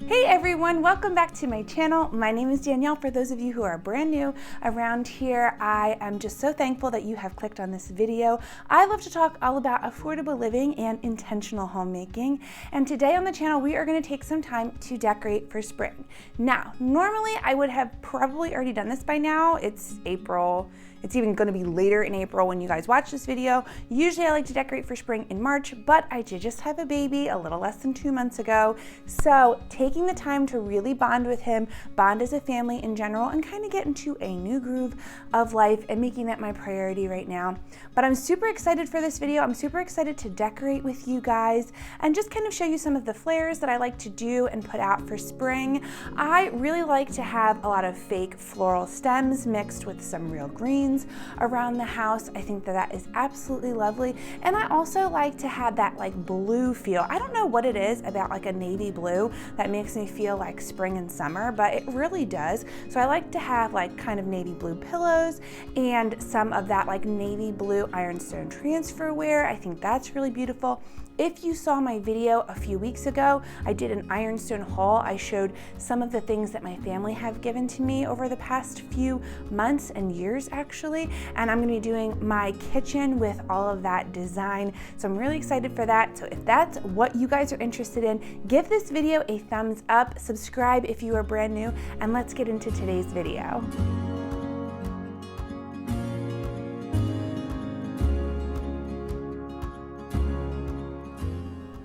Hey everyone, welcome back to my channel. My name is Danielle. For those of you who are brand new around here, I am just so thankful that you have clicked on this video. I love to talk all about affordable living and intentional homemaking. And today on the channel, we are going to take some time to decorate for spring. Now, normally I would have probably already done this by now. It's April. It's even going to be later in April when you guys watch this video. Usually I like to decorate for spring in March, but I did just have a baby a little less than 2 months ago. So taking the time to really bond with him, bond as a family in general, and kind of get into a new groove of life and making that my priority right now. But I'm super excited for this video. I'm super excited to decorate with you guys and just kind of show you some of the flares that I like to do and put out for spring. I really like to have a lot of fake floral stems mixed with some real greens around the house. I think that that is absolutely lovely. And I also like to have that like blue feel. I don't know what it is about like a navy blue that makes me feel like spring and summer, but it really does. So I like to have like kind of navy blue pillows and some of that like navy blue ironstone transferware. I think that's really beautiful. If you saw my video a few weeks ago, I did an ironstone haul. I showed some of the things that my family have given to me over the past few months and years actually, and I'm gonna be doing my kitchen with all of that design. So I'm really excited for that. So if that's what you guys are interested in, give this video a thumbs up, subscribe if you are brand new, and let's get into today's video.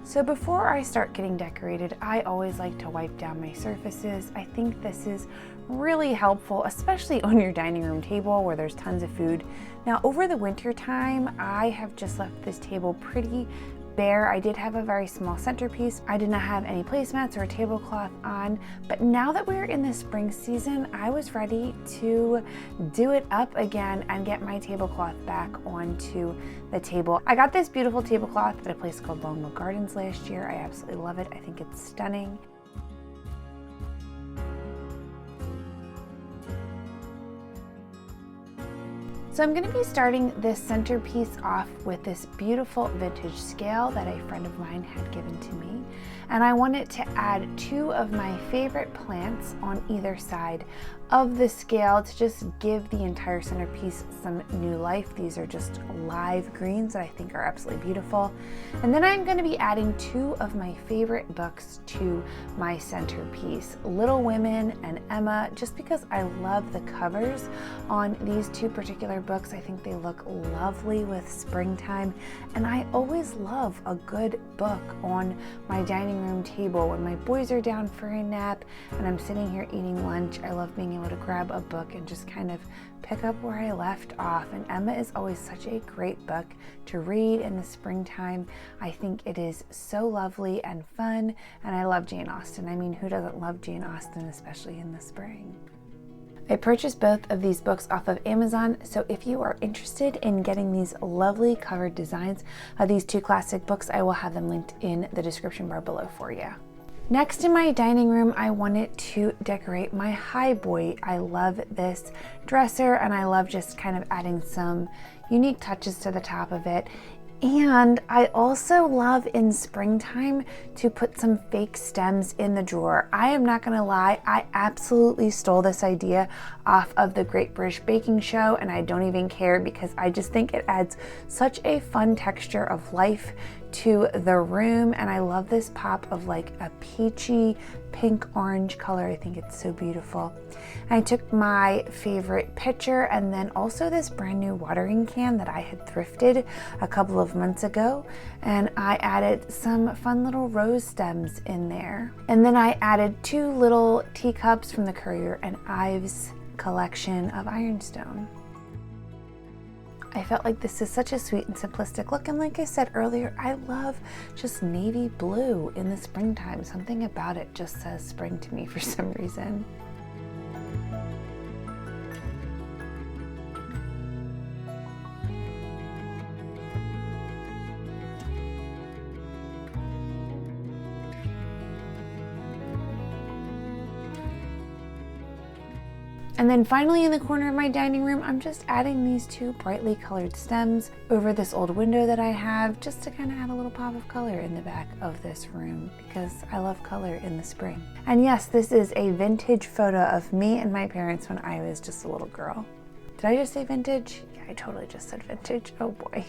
So before I start getting decorated, I always like to wipe down my surfaces. I think this is really helpful, especially on your dining room table where there's tons of food. Now over the winter time, I have just left this table pretty bare. I did have a very small centerpiece. I did not have any placemats or a tablecloth on, but now that we're in the spring season, I was ready to do it up again and get my tablecloth back onto the table. I got this beautiful tablecloth at a place called Longwood Gardens last year. I absolutely love it. I think it's stunning. So I'm going to be starting this centerpiece off with this beautiful vintage scale that a friend of mine had given to me. And I wanted to add two of my favorite plants on either side of the scale to just give the entire centerpiece some new life. These are just live greens that I think are absolutely beautiful. And then I'm going to be adding two of my favorite books to my centerpiece, Little Women and Emma, just because I love the covers on these two particular books. I think they look lovely with springtime, and I always love a good book on my dining room table when my boys are down for a nap and I'm sitting here eating lunch. I love being able to grab a book and just kind of pick up where I left off. And Emma is always such a great book to read in the springtime. I think it is so lovely and fun, and I love Jane Austen. I mean, who doesn't love Jane Austen, especially in the spring? I purchased both of these books off of Amazon, so if you are interested in getting these lovely covered designs of these two classic books, I will have them linked in the description bar below for you. Next in my dining room, I wanted to decorate my highboy. I love this dresser and I love just kind of adding some unique touches to the top of it. And I also love in springtime to put some fake stems in the drawer. I am not gonna lie, I absolutely stole this idea off of the Great British Baking Show, and I don't even care because I just think it adds such a fun texture of life to the room. And I love this pop of like a peachy pink orange color. I think it's so beautiful. I took my favorite pitcher and then also this brand new watering can that I had thrifted a couple of months ago, and I added some fun little rose stems in there. And then I added two little teacups from the Currier and Ives collection of ironstone. I felt like this is such a sweet and simplistic look, and like I said earlier, I love just navy blue in the springtime. Something about it just says spring to me for some reason. And then finally in the corner of my dining room, I'm just adding these two brightly colored stems over this old window that I have, just to kind of add a little pop of color in the back of this room, because I love color in the spring. And yes, this is a vintage photo of me and my parents when I was just a little girl. Did I just say vintage? Yeah, I totally just said vintage. Oh boy.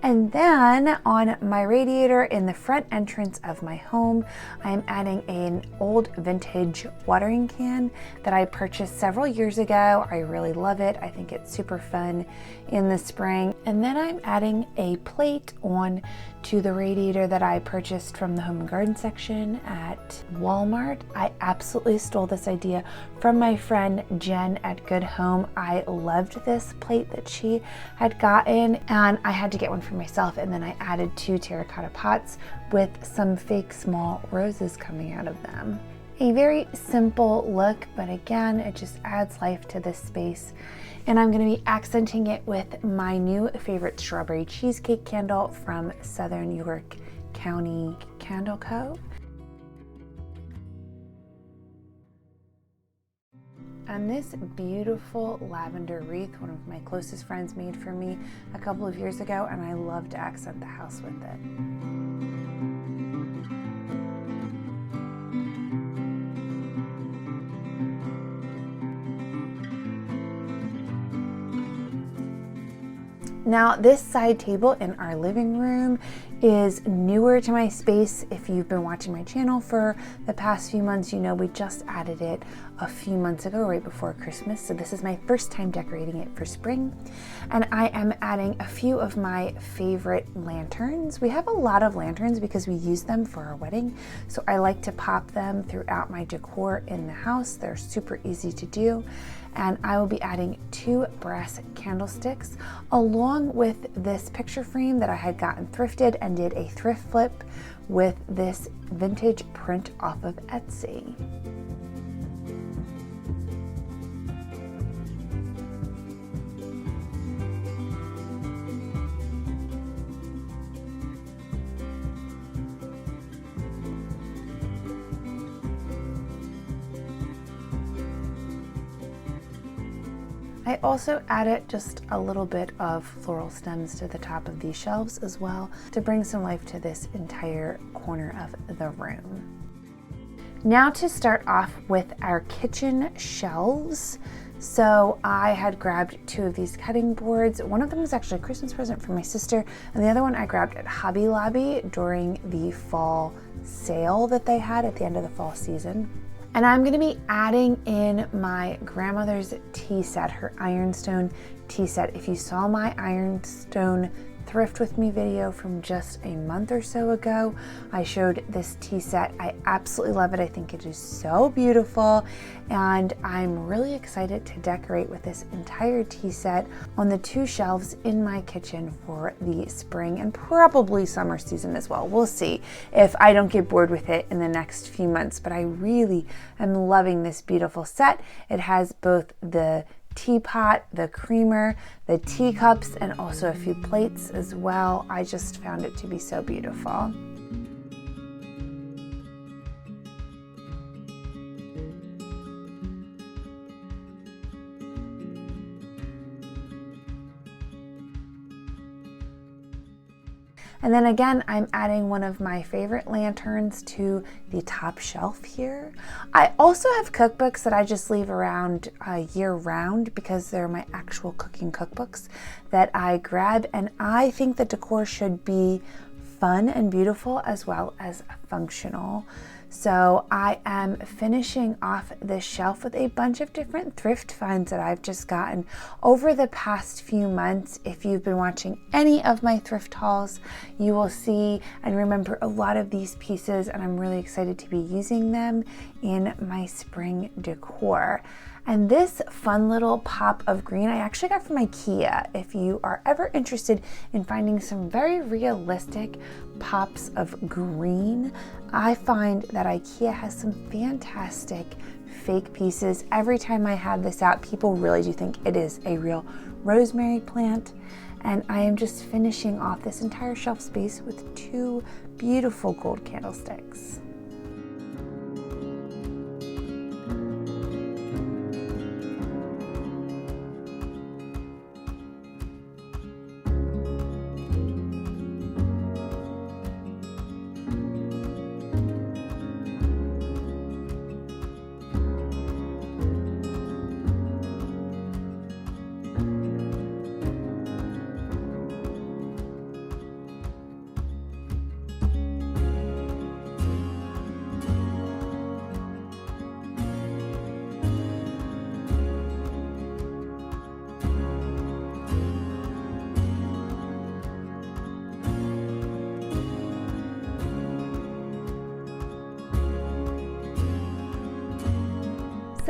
And then on my radiator in the front entrance of my home, I'm adding an old vintage watering can that I purchased several years ago. I really love it. I think it's super fun in the spring. And then I'm adding a plate on to the radiator that I purchased from the home and garden section at Walmart. I absolutely stole this idea from my friend Jen at Good Home. I loved this plate that she had gotten, and I had to get one for myself, and then I added 2 terracotta pots with some fake small roses coming out of them. A very simple look, but again, it just adds life to this space. And I'm going to be accenting it with my new favorite strawberry cheesecake candle from Southern York County Candle Co. And this beautiful lavender wreath, one of my closest friends made for me a couple of years ago, and I love to accent the house with it. Now, this side table in our living room is newer to my space. If you've been watching my channel for the past few months, you know we just added it a few months ago, right before Christmas. So this is my first time decorating it for spring. And I am adding a few of my favorite lanterns. We have a lot of lanterns because we use them for our wedding. So I like to pop them throughout my decor in the house. They're super easy to do. And I will be adding 2 brass candlesticks along with this picture frame that I had gotten thrifted and did a thrift flip with this vintage print off of Etsy. I also added just a little bit of floral stems to the top of these shelves as well to bring some life to this entire corner of the room. Now to start off with our kitchen shelves. So I had grabbed 2 of these cutting boards. One of them was actually a Christmas present for my sister, and the other one I grabbed at Hobby Lobby during the fall sale that they had at the end of the fall season. And I'm going to be adding in my grandmother's tea set, her ironstone tea set. If you saw my ironstone thrift with me video from just a month or so ago, I showed this tea set. I absolutely love it. I think it is so beautiful, and I'm really excited to decorate with this entire tea set on the 2 shelves in my kitchen for the spring and probably summer season as well. We'll see if I don't get bored with it in the next few months, but I really am loving this beautiful set. It has both the teapot, the creamer, the teacups, and also a few plates as well. I just found it to be so beautiful. And then again, I'm adding one of my favorite lanterns to the top shelf here. I also have cookbooks that I just leave around year round because they're my actual cooking cookbooks that I grab, and I think the decor should be fun and beautiful as well as functional. So I am finishing off this shelf with a bunch of different thrift finds that I've just gotten over the past few months. If you've been watching any of my thrift hauls, you will see and remember a lot of these pieces, and I'm really excited to be using them in my spring decor. And this fun little pop of green I actually got from IKEA. If you are ever interested in finding some very realistic pops of green, I find that IKEA has some fantastic fake pieces. Every time I have this out, people really do think it is a real rosemary plant. And I am just finishing off this entire shelf space with 2 beautiful gold candlesticks.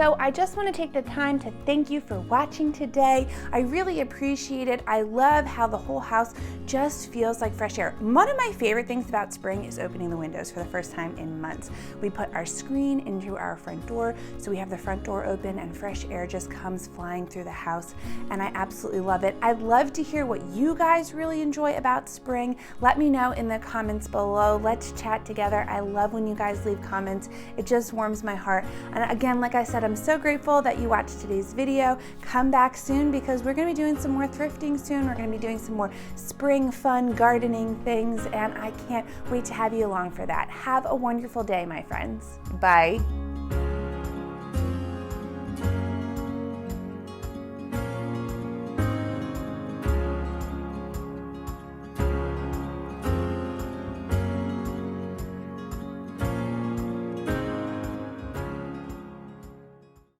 So I just want to take the time to thank you for watching today. I really appreciate it. I love how the whole house just feels like fresh air. One of my favorite things about spring is opening the windows for the first time in months. We put our screen into our front door, so we have the front door open and fresh air just comes flying through the house, and I absolutely love it. I'd love to hear what you guys really enjoy about spring. Let me know in the comments below. Let's chat together. I love when you guys leave comments. It just warms my heart. And again, like I said, I'm so grateful that you watched today's video. Come back soon because we're gonna be doing some more thrifting soon. We're gonna be doing some more spring fun gardening things, and I can't wait to have you along for that. Have a wonderful day, my friends. Bye.